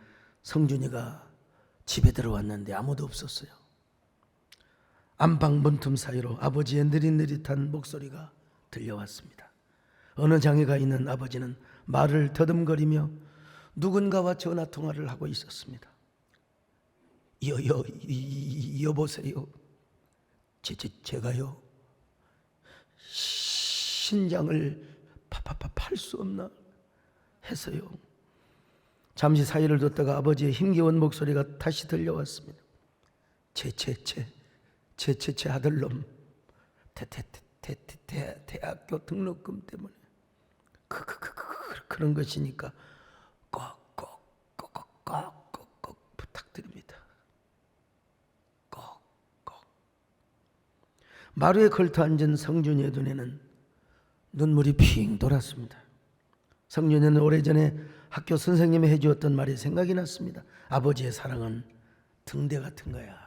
성준이가 집에 들어왔는데 아무도 없었어요. 안방 문틈 사이로 아버지의 느릿느릿한 목소리가 들려왔습니다. 어느 장애가 있는 아버지는 말을 더듬거리며 누군가와 전화통화를 하고 있었습니다. 여보세요. 제가요. 신장을 팔 수 없나 해서요. 잠시 사이를 뒀다가 아버지의 힘겨운 목소리가 다시 들려왔습니다. 제 아들놈 대학교 등록금 때문에 그런 것이니까 꼭 부탁드립니다. 꼭. 마루에 걸터 앉은 성준이의 눈에는 눈물이 핑 돌았습니다. 성준이는 오래전에 학교 선생님이 해주었던 말이 생각이 났습니다. 아버지의 사랑은 등대 같은 거야.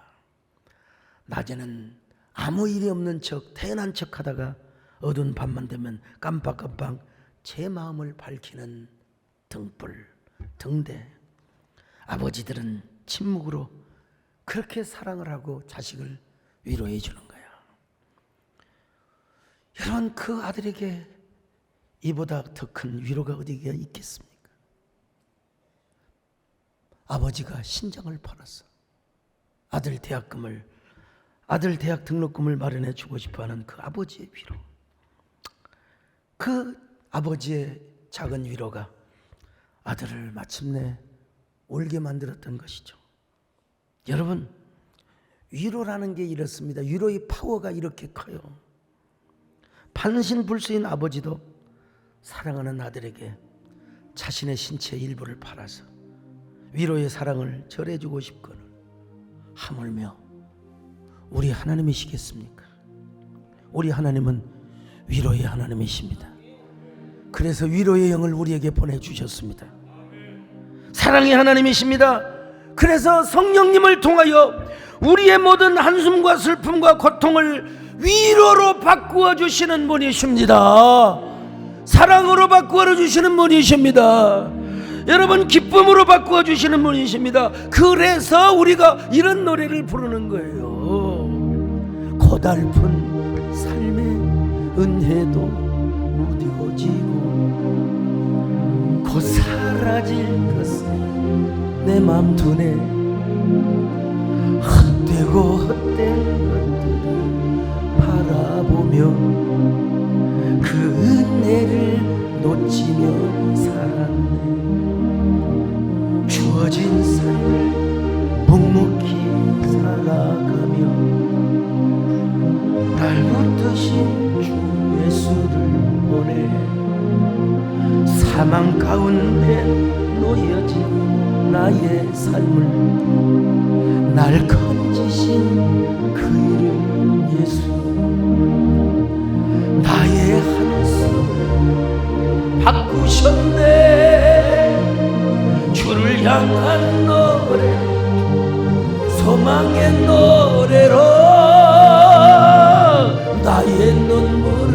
낮에는 아무 일이 없는 척 태연한 척 하다가 어두운 밤만 되면 깜빡깜빡 제 마음을 밝히는 등불, 등대. 아버지들은 침묵으로 그렇게 사랑을 하고 자식을 위로해 주는 거야. 여러분, 그 아들에게 이보다 더 큰 위로가 어디가 있겠습니까? 아버지가 신장을 팔았어. 아들 대학 등록금을 마련해 주고 싶어하는 그 아버지의 위로. 그 아버지의 작은 위로가 아들을 마침내 울게 만들었던 것이죠. 여러분, 위로라는 게 이렇습니다. 위로의 파워가 이렇게 커요. 반신불수인 아버지도 사랑하는 아들에게 자신의 신체의 일부를 팔아서 위로의 사랑을 절해주고 싶거늘 하물며 우리 하나님이시겠습니까? 우리 하나님은 위로의 하나님이십니다. 그래서 위로의 영을 우리에게 보내주셨습니다. 사랑의 하나님이십니다. 그래서 성령님을 통하여 우리의 모든 한숨과 슬픔과 고통을 위로로 바꾸어 주시는 분이십니다. 사랑으로 바꾸어 주시는 분이십니다. 여러분, 기쁨으로 바꾸어 주시는 분이십니다. 그래서 우리가 이런 노래를 부르는 거예요. 고달픈 삶의 은혜도 무뎌지고 곧 사라질 것은 내 맘 두네 헛되고 헛된 것들을 바라보며 그 은혜를 놓치며 살았네. 주어진 삶을 묵묵히 살아가며 날 붙드신 주 예수를 보내 사망 가운데 놓여진 나의 삶을 날 건지신 그 이름 예수 나의 한숨을 바꾸셨네. 주를 향한 노래 소망의 노래로 나의 눈물을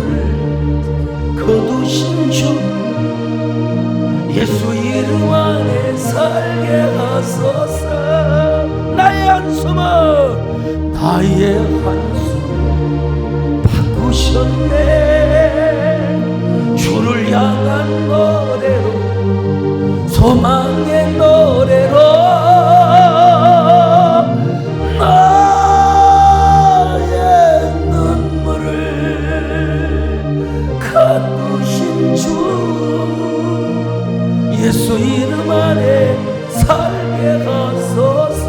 거두신 주 예수 이름 안에 살게 하소서. 나의 한숨을 바꾸셨네. 주를 향한 노래로 소망의 노래로 나의 눈물을 거두신 주 예수 이름 안에 살게 하소서.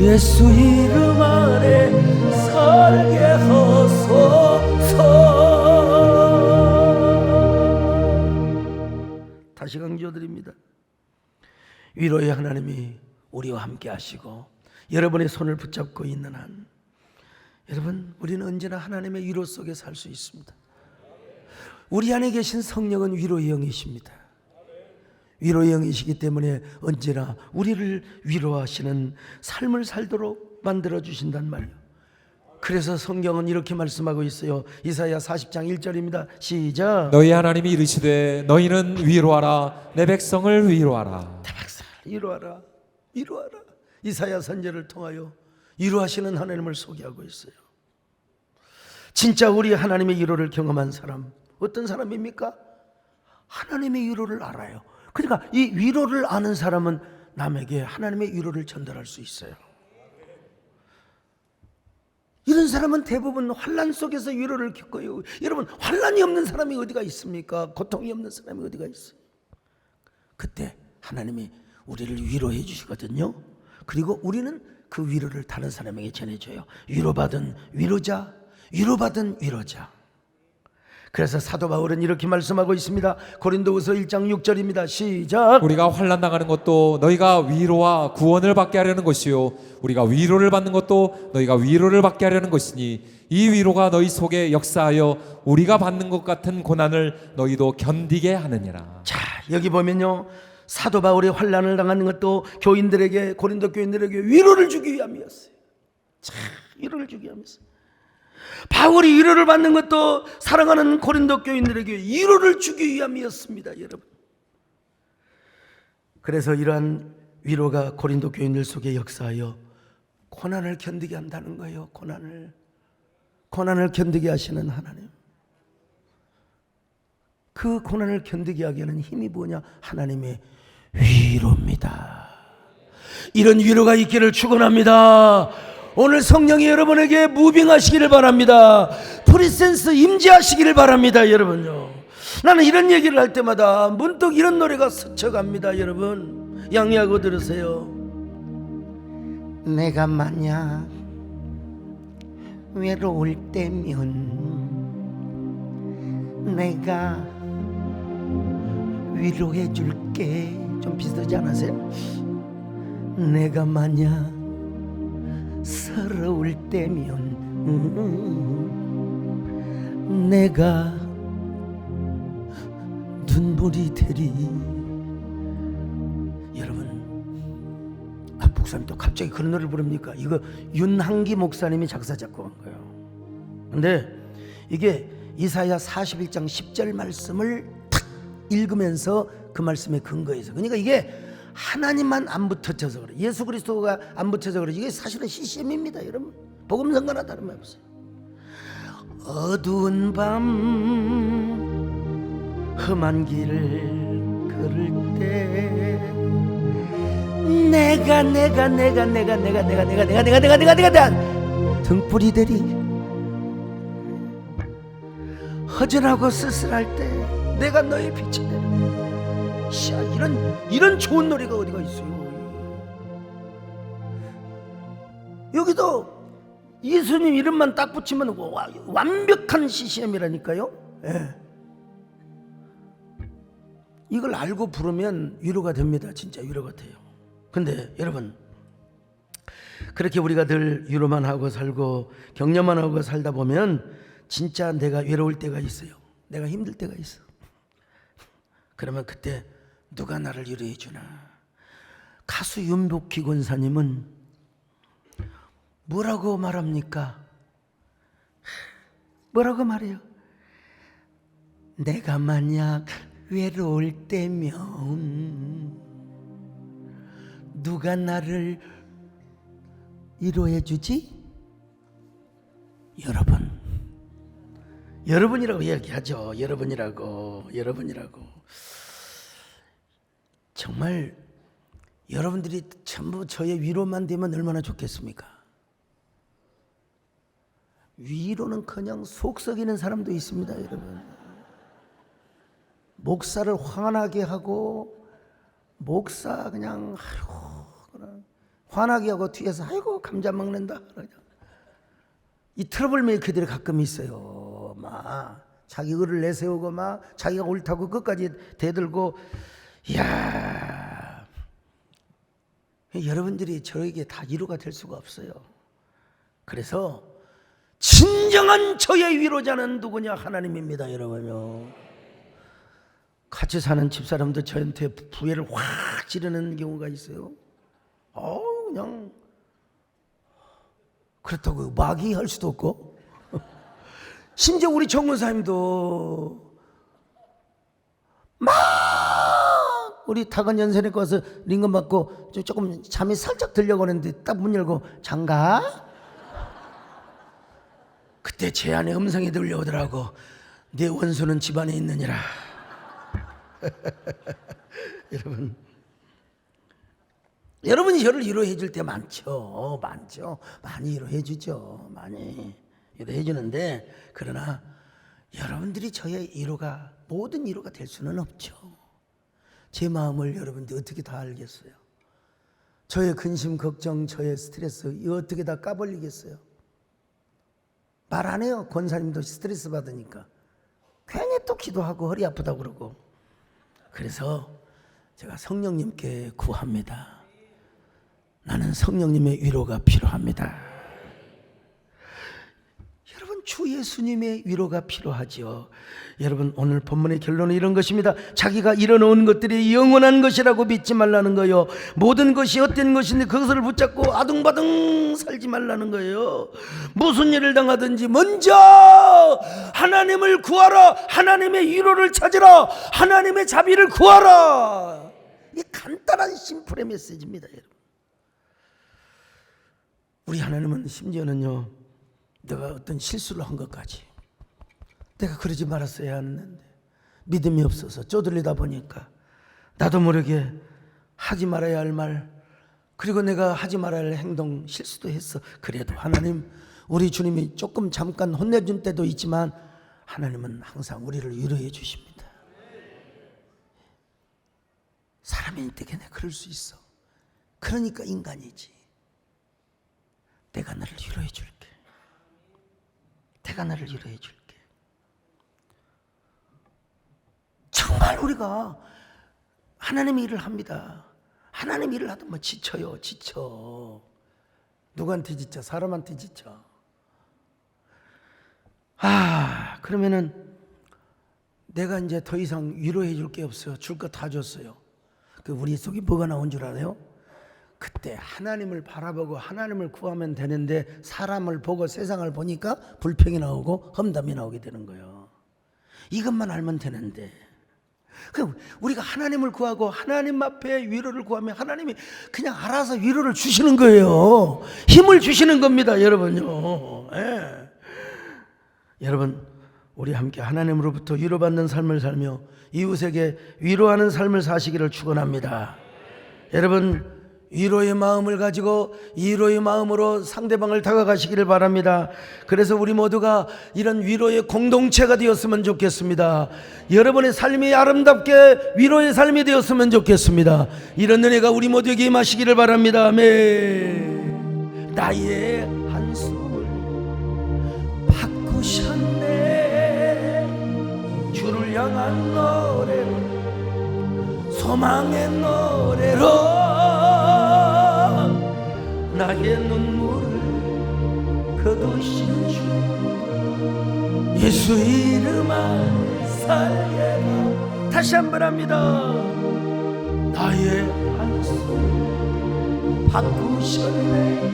예수 이름 안에 살게 하소서. 다시 강조드립니다. 위로의 하나님이 우리와 함께 하시고 여러분의 손을 붙잡고 있는 한 여러분, 우리는 언제나 하나님의 위로 속에 살 수 있습니다. 우리 안에 계신 성령은 위로의 영이십니다. 위로의 영이시기 때문에 언제나 우리를 위로하시는 삶을 살도록 만들어주신단 말이에요. 그래서 성경은 이렇게 말씀하고 있어요. 이사야 40장 1절입니다. 시작. 너희 하나님이 이르시되 너희는 위로하라 내 백성을 위로하라. 내 백성을 위로하라, 위로하라. 이사야 선지자를 통하여 위로하시는 하나님을 소개하고 있어요. 진짜 우리 하나님의 위로를 경험한 사람 어떤 사람입니까? 하나님의 위로를 알아요. 그러니까 이 위로를 아는 사람은 남에게 하나님의 위로를 전달할 수 있어요. 이런 사람은 대부분 환난 속에서 위로를 겪어요. 여러분, 환난이 없는 사람이 어디가 있습니까? 고통이 없는 사람이 어디가 있어요? 그때 하나님이 우리를 위로해 주시거든요. 그리고 우리는 그 위로를 다른 사람에게 전해줘요. 위로받은 위로자, 위로받은 위로자. 그래서 사도 바울은 이렇게 말씀하고 있습니다. 고린도후서 1장 6절입니다. 시작. 우리가 환난 당하는 것도 너희가 위로와 구원을 받게 하려는 것이요 우리가 위로를 받는 것도 너희가 위로를 받게 하려는 것이니 이 위로가 너희 속에 역사하여 우리가 받는 것 같은 고난을 너희도 견디게 하느니라. 자, 여기 보면요, 사도 바울이 환난을 당하는 것도 교인들에게, 고린도 교인들에게 위로를 주기 위함이었어요. 자, 위로를 주기 위함이었어요. 바울이 위로를 받는 것도 사랑하는 고린도 교인들에게 위로를 주기 위함이었습니다, 여러분. 그래서 이러한 위로가 고린도 교인들 속에 역사하여 고난을 견디게 한다는 거예요. 고난을 견디게 하시는 하나님. 그 고난을 견디게 하게 하는 힘이 뭐냐? 하나님의 위로입니다. 이런 위로가 있기를 축원합니다. 오늘 성령이 여러분에게 무빙하시기를 바랍니다. 프리센스 임재하시기를 바랍니다. 여러분요, 나는 이런 얘기를 할 때마다 문득 이런 노래가 스쳐갑니다. 여러분, 양해하고 들으세요. 내가 만약 외로울 때면 내가 위로해 줄게. 좀 비슷하지 않으세요? 내가 만약 서러울 때면 내가 눈물이 되리. 여러분, 목사님 또 갑자기 그런 노래를 부릅니까? 이거 윤한기 목사님이 작사 작곡한 거예요. 근데 이게 이사야 41장 10절 말씀을 탁 읽으면서 그 말씀에 근거해서, 그러니까 이게 하나님만 안 붙어져서 그래, 예수 그리스도가 안 붙어져서 그래. 이게 사실은 CCM입니다 여러분. 복음 선거나 다른 말 없어요. 어두운 밤 험한 길을 걸을 때 내가 등불이 되리. 허전하고 쓸쓸할 때 내가 너의 빛이 되리. 이런 좋은 노래가 어디가 있어요. 여기도 예수님 이름만 딱 붙이면 완벽한 CCM이라니까요. 예. 이걸 알고 부르면 위로가 됩니다. 진짜 위로가 돼요. 근데 여러분, 그렇게 우리가 늘 위로만 하고 살고 격려만 하고 살다 보면 진짜 내가 외로울 때가 있어요. 내가 힘들 때가 있어. 그러면 그때 누가 나를 위로해 주나? 가수 윤복희 권사님은 뭐라고 말합니까? 뭐라고 말해요? 내가 만약 외로울 때면 누가 나를 위로해 주지? 여러분이라고 이야기하죠. 여러분이라고. 정말 여러분들이 전부 저의 위로만 되면 얼마나 좋겠습니까? 위로는커녕 속 썩이는 사람도 있습니다, 여러분. 목사를 화나게 하고, 목사 그냥 화나게 하고 뒤에서 아이고 감자 먹는다. 이 트러블 메이커들이 가끔 있어요. 막 자기 의를 내세우고 막 자기가 옳다고 끝까지 대들고. 이야, 여러분들이 저에게 다 위로가 될 수가 없어요. 그래서 진정한 저의 위로자는 누구냐? 하나님입니다, 여러분요. 같이 사는 집사람도 저한테 부해를 확 지르는 경우가 있어요. 그냥 그렇다고 마귀할 수도 없고. 심지어 우리 정문사님도 막 우리 타건 연세내과 와서 링건 맞고 조금 잠이 살짝 들려고 하는데 딱 문 열고 장가? 그때 제 안에 음성이 들려오더라고. 내 원수는 집안에 있느니라. 여러분이 저를 위로해 줄 때 많죠. 많이 위로해 주죠. 많이 위로해 주는데, 그러나 여러분들이 저의 위로가, 모든 위로가 될 수는 없죠. 제 마음을 여러분들이 어떻게 다 알겠어요? 저의 근심, 걱정, 저의 스트레스 이거 어떻게 다 까버리겠어요? 말 안 해요. 권사님도 스트레스 받으니까 괜히 또 기도하고 허리 아프다고 그러고. 그래서 제가 성령님께 구합니다. 나는 성령님의 위로가 필요합니다. 여러분, 주 예수님의 위로가 필요하죠. 여러분, 오늘 본문의 결론은 이런 것입니다. 자기가 이뤄놓은 것들이 영원한 것이라고 믿지 말라는 거예요. 모든 것이 헛된 것인데 그것을 붙잡고 아둥바둥 살지 말라는 거예요. 무슨 일을 당하든지 먼저 하나님을 구하라. 하나님의 위로를 찾으라. 하나님의 자비를 구하라. 이 간단한 심플의 메시지입니다, 여러분. 우리 하나님은 심지어는요, 내가 어떤 실수를 한 것까지 내가 그러지 말았어야 하는데 믿음이 없어서 쪼들리다 보니까 나도 모르게 하지 말아야 할 말, 그리고 내가 하지 말아야 할 행동, 실수도 했어. 그래도 하나님, 우리 주님이 조금 잠깐 혼내준 때도 있지만 하나님은 항상 우리를 위로해 주십니다. 사람이 때문에 그럴 수 있어. 그러니까 인간이지. 내가 너를 위로해 줄게. 내가 너를 위로해 줄게. 정말 우리가 하나님이 일을 합니다. 하나님 일을 하도 뭐 지쳐요, 지쳐. 누구한테 지쳐? 사람한테 지쳐. 그러면은 내가 이제 더 이상 위로해 줄 게 없어요. 줄 거 다 줬어요. 그 우리 속에 뭐가 나온 줄 알아요? 그때 하나님을 바라보고 하나님을 구하면 되는데 사람을 보고 세상을 보니까 불평이 나오고 험담이 나오게 되는 거예요. 이것만 알면 되는데, 그럼 우리가 하나님을 구하고 하나님 앞에 위로를 구하면 하나님이 그냥 알아서 위로를 주시는 거예요. 힘을 주시는 겁니다, 여러분요. 예. 여러분, 우리 함께 하나님으로부터 위로받는 삶을 살며 이웃에게 위로하는 삶을 사시기를 축원합니다. 여러분, 위로의 마음을 가지고 위로의 마음으로 상대방을 다가가시기를 바랍니다. 그래서 우리 모두가 이런 위로의 공동체가 되었으면 좋겠습니다. 여러분의 삶이 아름답게 위로의 삶이 되었으면 좋겠습니다. 이런 은혜가 우리 모두에게 임하시기를 바랍니다. 아멘. 나의 한숨을 바꾸셨네. 주를 향한 노래로, 소망의 노래로 나의 눈물을 거두신 주 예수 이름 안에 살게 하라. 다시 한번 합니다. 나의 한숨 바꾸셨네.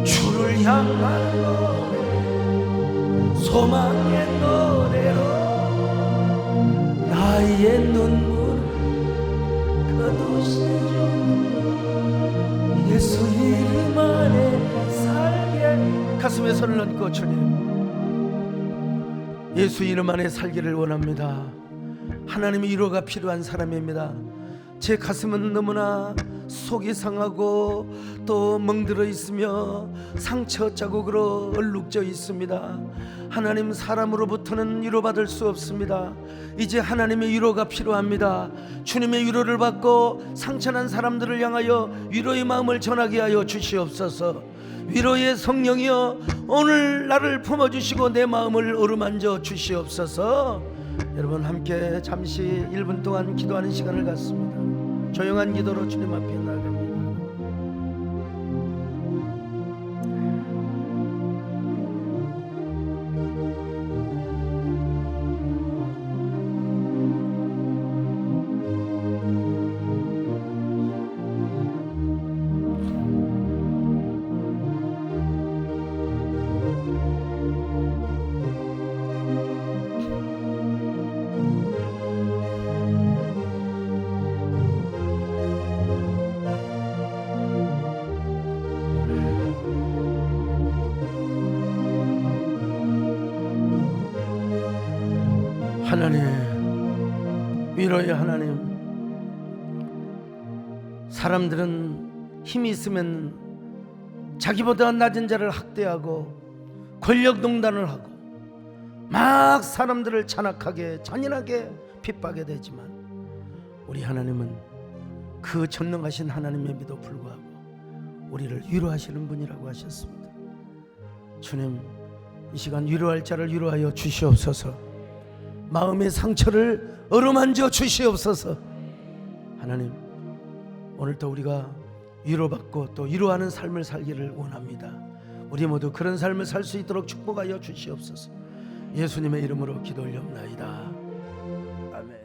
주를 향한 노래, 소망의 노래로 나의 눈물을 거두신 주 예수 이름 안에 살게. 가슴에 손을 얹고, 주님, 예수 이름 안에 살기를 원합니다. 하나님의 위로가 필요한 사람입니다. 제 가슴은 너무나 속이 상하고 또 멍들어 있으며 상처 자국으로 얼룩져 있습니다. 하나님, 사람으로부터는 위로받을 수 없습니다. 이제 하나님의 위로가 필요합니다. 주님의 위로를 받고 상처난 사람들을 향하여 위로의 마음을 전하게 하여 주시옵소서. 위로의 성령이여, 오늘 나를 품어주시고 내 마음을 어루만져 주시옵소서. 여러분, 함께 잠시 1분 동안 기도하는 시간을 갖습니다. 조용한 기도로 주님 앞에 나아갑니다. 하나님, 위로의 하나님, 사람들은 힘이 있으면 자기보다 낮은 자를 학대하고 권력농단을 하고 막 사람들을 잔악하게 잔인하게 핍박하게 되지만, 우리 하나님은 그 전능하신 하나님임에도 불구하고 우리를 위로하시는 분이라고 하셨습니다. 주님, 이 시간 위로할 자를 위로하여 주시옵소서. 마음의 상처를 어루만져 주시옵소서. 하나님, 오늘도 우리가 위로받고 또 위로하는 삶을 살기를 원합니다. 우리 모두 그런 삶을 살 수 있도록 축복하여 주시옵소서. 예수님의 이름으로 기도 올려옵나이다. 아멘.